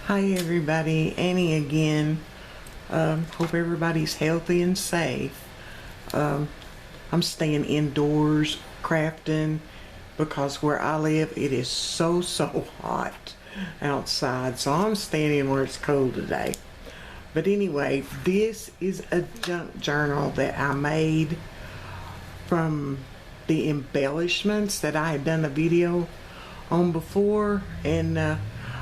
Hi everybody, Annie again. Hope everybody's healthy and safe. I'm staying indoors crafting because where I live it is so hot outside, so I'm staying in where it's cold today. But anyway, this is a junk journal that I made from the embellishments that I had done a video on before, and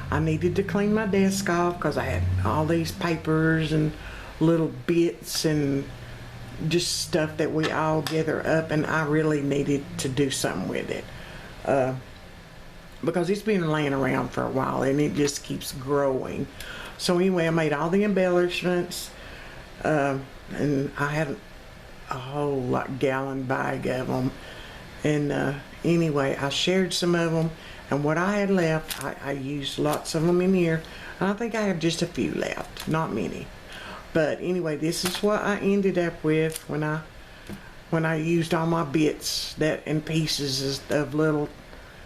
I needed to clean my desk off because I had all these papers and little bits and just stuff that we all gather up, and I really needed to do something with it because it's been laying around for a while and it just keeps growing. So anyway, I made all the embellishments, and I had a whole gallon bag of them, and anyway, I shared some of them, and what I had left, I used lots of them in here, and I think I have just a few left, not many. But anyway, this is what I ended up with when I used all my bits and pieces of little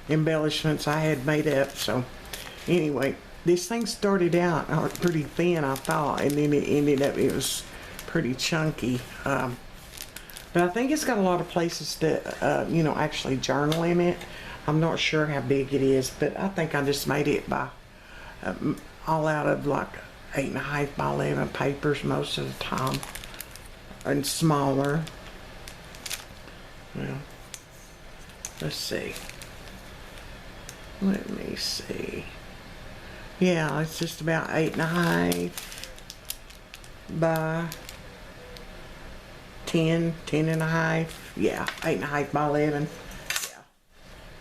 embellishments I had made up. So anyway, this thing started out pretty thin, I thought, and then it ended up, it was pretty chunky. But I think it's got a lot of places to, actually journal in it. I'm not sure how big it is, but I think I just made it by all out of like 8.5 by 11 papers most of the time, and smaller. Well, let's see. Let me see. Yeah, it's just about 8.5 by 10.5. Yeah, 8.5 by 11.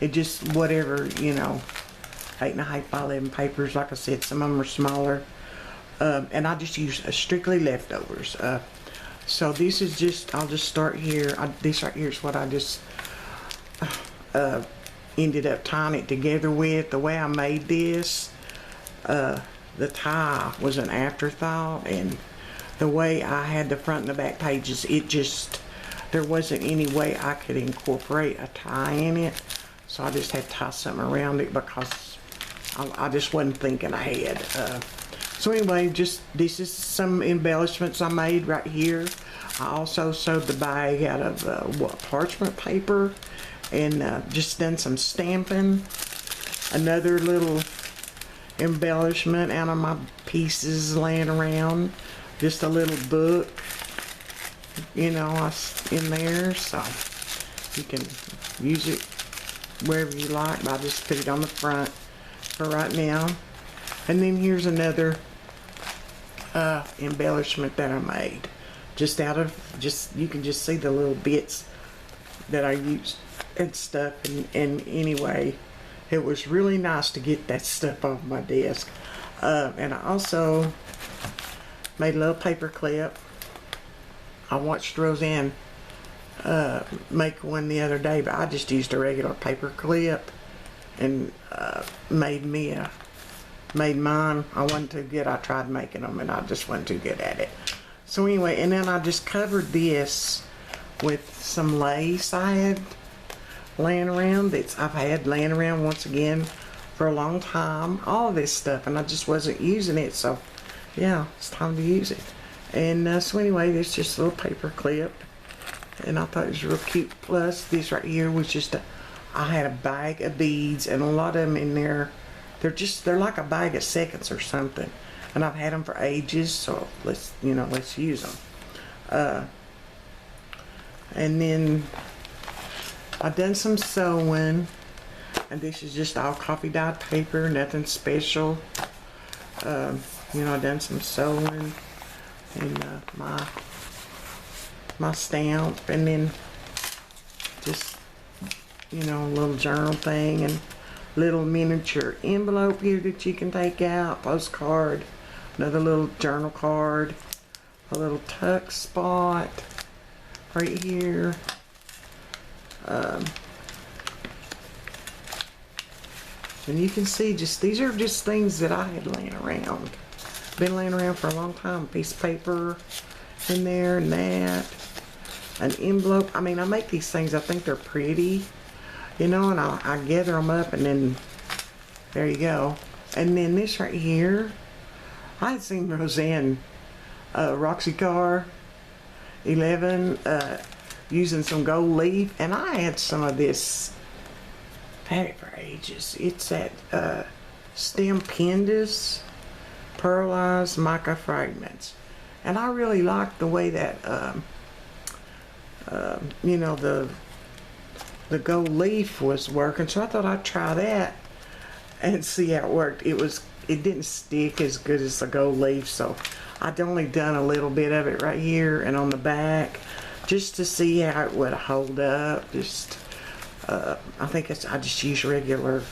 It just, whatever, 8.5 by 11 papers. Like I said, some of them are smaller. And I just use strictly leftovers. So this is just, I'll just start here. This right here is what I just ended up tying it together with. The way I made this, the tie was an afterthought. And the way I had the front and the back pages, there wasn't any way I could incorporate a tie in it. So I just had to tie something around it because I just wasn't thinking ahead. So anyway, this is some embellishments I made right here. I also sewed the bag out of parchment paper, and just done some stamping. Another little embellishment out of my pieces laying around. Just a little book, in there, so you can use it wherever you like, but I just put it on the front for right now. And then here's another embellishment that I made, just out of, you can just see the little bits that I used and stuff, and anyway, it was really nice to get that stuff off my desk. And I also made a little paper clip. I watched Roseanne make one the other day, but I just used a regular paper clip and made mine. I wasn't too good. I tried making them and I just wasn't too good at it. So anyway, and then I just covered this with some lace I had laying around. I've had laying around once again for a long time. All this stuff, and I just wasn't using it. So yeah, it's time to use it. And so anyway, this just a little paper clip, and I thought it was real cute. Plus this right here was just I had a bag of beads, and a lot of them in there, they're like a bag of seconds or something, and I've had them for ages, so let's use them. And then I've done some sewing, and this is just all coffee dyed paper, nothing special. I've done some sewing and my stamp, and then just a little journal thing, and little miniature envelope here that you can take out, postcard, another little journal card, a little tuck spot right here. And you can see these are just things that I had laying around. Been laying around for a long time. A piece of paper in there, and that. An envelope. I mean, I make these things, I think they're pretty, and I gather them up, and then there you go. And then this right here I had seen Roseanne Roxy Car 11 using some gold leaf, and I had some of this. Had it for ages. It's that stupendous pearlized mica fragments, and I really liked the way that you know, the gold leaf was working, so I thought I'd try that and see how it worked. It didn't stick as good as the gold leaf, so I'd only done a little bit of it right here and on the back just to see how it would hold up. Just I think I just use regular,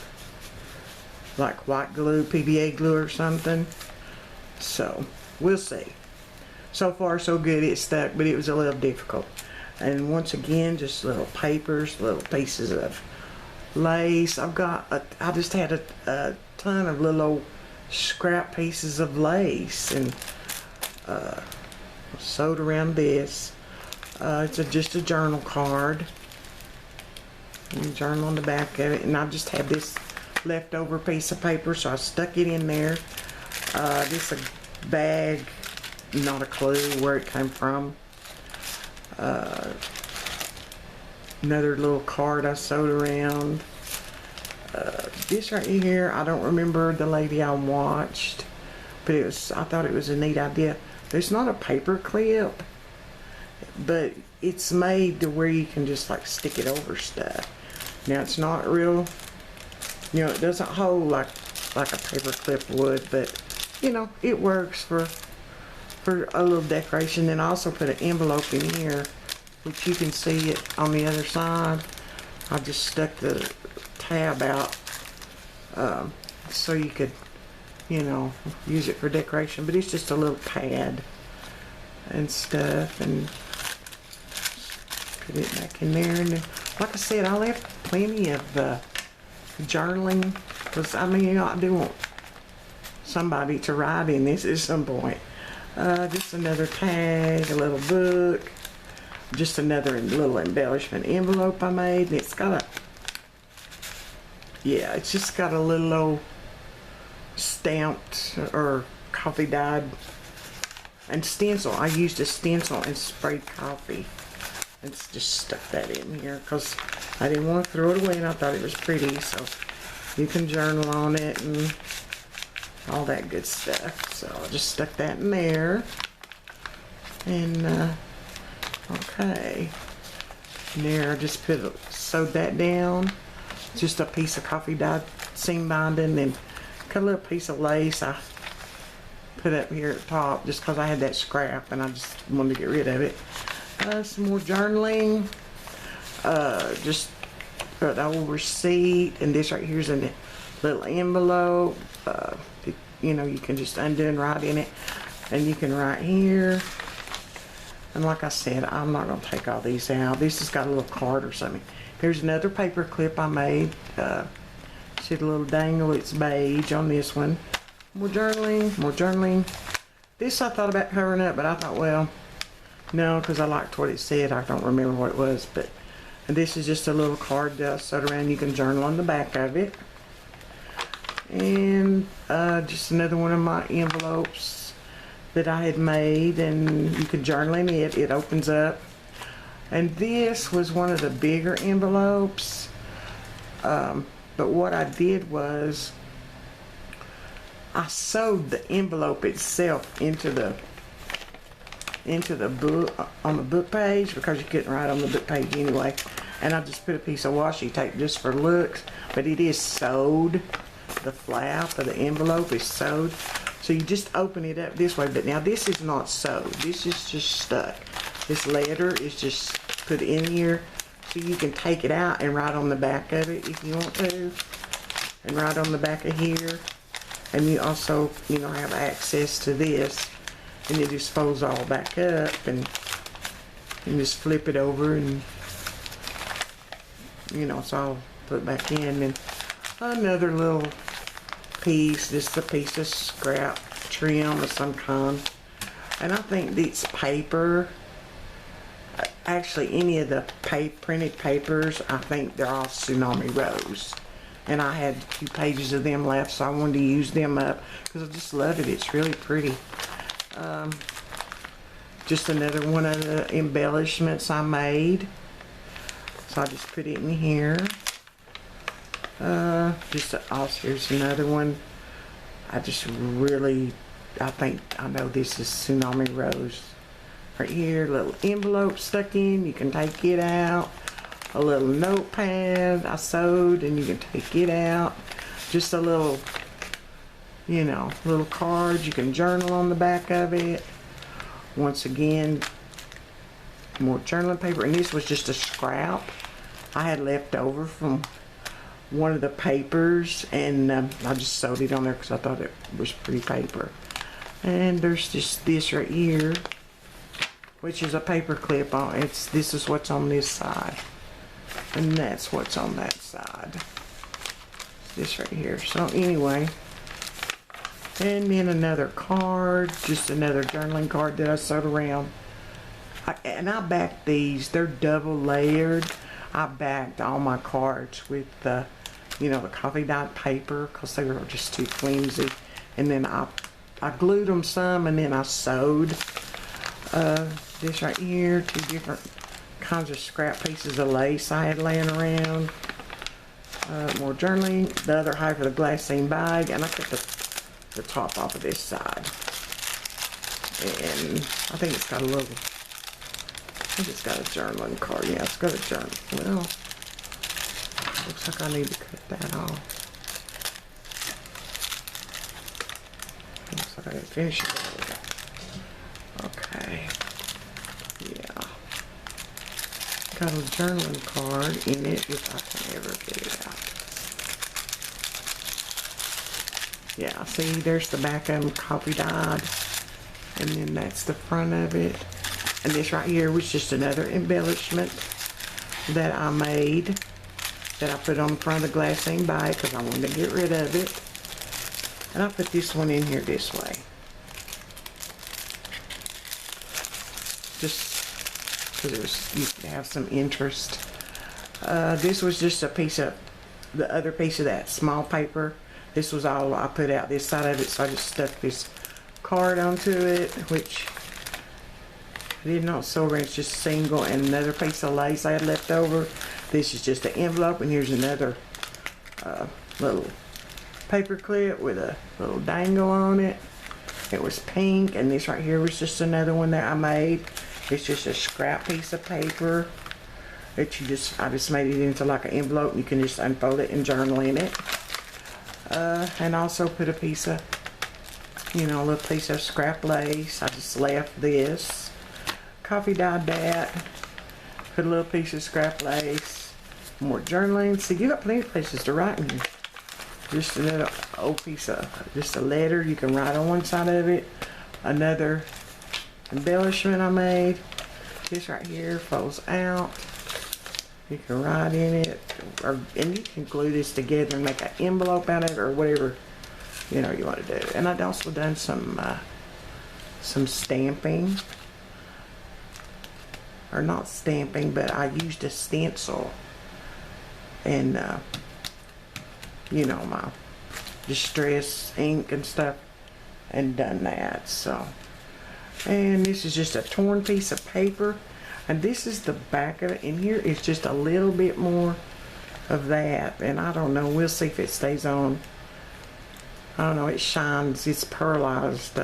like, white glue, PVA glue or something. So we'll see. So far so good, it stuck, but it was a little difficult. And once again, just little papers, little pieces of lace. I just had a ton of little old scrap pieces of lace, and sewed around this. It's just a journal card. And journal on the back of it, and I just had this leftover piece of paper, so I stuck it in there. This a bag, not a clue where it came from. Another little card I sewed around. This right here, I don't remember the lady I watched, but I thought it was a neat idea. There's not a paper clip, but it's made to where you can just like stick it over stuff. Now it's not real, you know, it doesn't hold like a paper clip would, but you know, it works for a little decoration. And I also put an envelope in here, which you can see it on the other side. I just stuck the tab out so you could, you know, use it for decoration. But it's just a little pad and stuff, and put it back in there. And then, like I said, I left plenty of journaling, because I mean, you know, I do want somebody to write in this at some point. Just another tag, a little book, just another little embellishment envelope I made, and it's got it's just got a little old stamped or coffee dyed and stencil. I used a stencil and sprayed coffee and just stuck that in here because I didn't want to throw it away, and I thought it was pretty, so you can journal on it and all that good stuff. So I just stuck that in there, and okay, and there I just sewed that down. Just a piece of coffee dyed seam binding, and cut a little piece of lace I put up here at the top just because I had that scrap and I just wanted to get rid of it. Some more journaling, just the old receipt, and this right here's a little envelope. You know, you can just undo and write in it, and you can write here. And like I said, I'm not going to take all these out. This has got a little card or something. Here's another paper clip I made. See the little dangle, it's beige on this one. More journaling, more journaling. This I thought about covering up, but I thought, well, no, because I liked what it said. I don't remember what it was, but and this is just a little card sewed around. You can journal on the back of it. And just another one of my envelopes that I had made, and you can journal in it. It opens up. And this was one of the bigger envelopes. But what I did was I sewed the envelope itself into the book, on the book page, because you couldn't write on the book page anyway. And I just put a piece of washi tape just for looks, but it is sewed. The flap of the envelope is sewed, so you just open it up this way. But now this is not sewed, this is just stuck. This letter is just put in here, so you can take it out and write on the back of it if you want to, and write on the back of here. And you also, you know, have access to this, and it just folds all back up, and you just flip it over, and you know, so I'll put it back in. And another little piece, just a piece of scrap trim of some kind. And I think these paper, actually any of the printed papers, I think they're all Tsunami Rose. and I had a few pages of them left, so I wanted to use them up because I just love it. It's really pretty. Just another one of the embellishments I made. So I just put it in here. Here's another one. I think I know this is Tsunami Rose. Right here, little envelope stuck in. You can take it out. A little notepad I sewed, and you can take it out. Just a little, little card. You can journal on the back of it. Once again, more journaling paper, and this was just a scrap I had left over from one of the papers, and I just sewed it on there because I thought it was pretty paper. And there's just this right here, which is a paper clip on. This is what's on this side, and that's what's on that side. This right here. So anyway, and then another card, just another journaling card that I sewed around. And I backed these. They're double layered. I backed all my cards with the, the coffee dyed paper because they were just too flimsy. And then I glued them some, and then I sewed this right here, 2 different kinds of scrap pieces of lace I had laying around. More journaling. The other half of the glassine bag, and I cut the top off of this side. And I think it's got a little. I think it's got a journaling card. Yeah, it's got a journal. Well, looks like I need to cut that off. Looks like I didn't finish it. Okay. Yeah. Got a journaling card in it if I can ever get it out. Yeah, see, there's the back of them, coffee dyed. And then that's the front of it. And this right here was just another embellishment that I made, that I put on the front of the glassine bag because I wanted to get rid of it. And I put this one in here this way. Just because you could have some interest. This was just a piece of, the other piece of that small paper. This was all I put out this side of it, so I just stuck this card onto it, which I did not sew around. It's just single, and another piece of lace I had left over. This is just an envelope, and here's another little paper clip with a little dangle on it. It was pink, and this right here was just another one that I made. It's just a scrap piece of paper that I just made it into like an envelope. You can just unfold it and journal in it. And also put a piece of, a little piece of scrap lace. I just left this. Coffee dyed that. Put a little piece of scrap lace. More journaling. See, you got plenty of places to write in here. Just another old piece of, just a letter you can write on one side of it. Another embellishment I made. This right here folds out. You can write in it, and you can glue this together and make an envelope out of it, or whatever you want to do. And I'd also done some stamping, or not stamping, but I used a stencil and my distress ink and stuff, and done that. So, and this is just a torn piece of paper. And this is the back of it. And here is just a little bit more of that. And I don't know. We'll see if it stays on. I don't know. It shines. It's pearlized.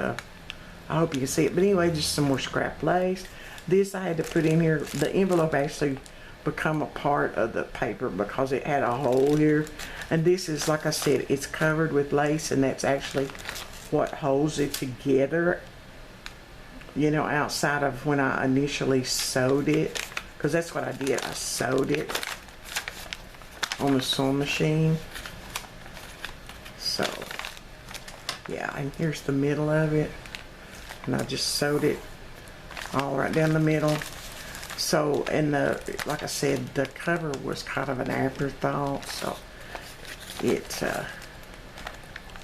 I hope you can see it. But anyway, just some more scrap lace. This I had to put in here. The envelope actually become a part of the paper because it had a hole here. And this is, like I said, it's covered with lace. And that's actually what holds it together. Outside of when I initially sewed it, because that's what I did. I sewed it on the sewing machine. So, yeah, and here's the middle of it. And I just sewed it all right down the middle. So, and like I said, the cover was kind of an afterthought. So,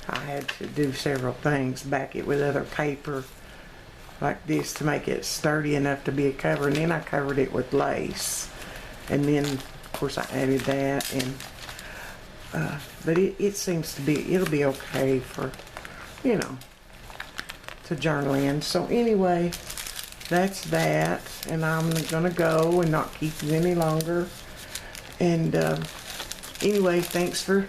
I had to do several things. Back it with other paper like this to make it sturdy enough to be a cover, and then I covered it with lace, and then of course I added that, and But it seems to be, it'll be okay for, you know, to journal in. So anyway, that's that. And I'm gonna go and not keep you any longer. And anyway, thanks for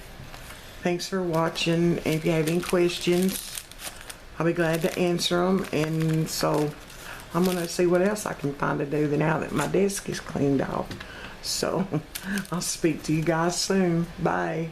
watching. And if you have any questions, I'll be glad to answer them. And so I'm gonna see what else I can find to do now that my desk is cleaned off. So I'll speak to you guys soon. Bye.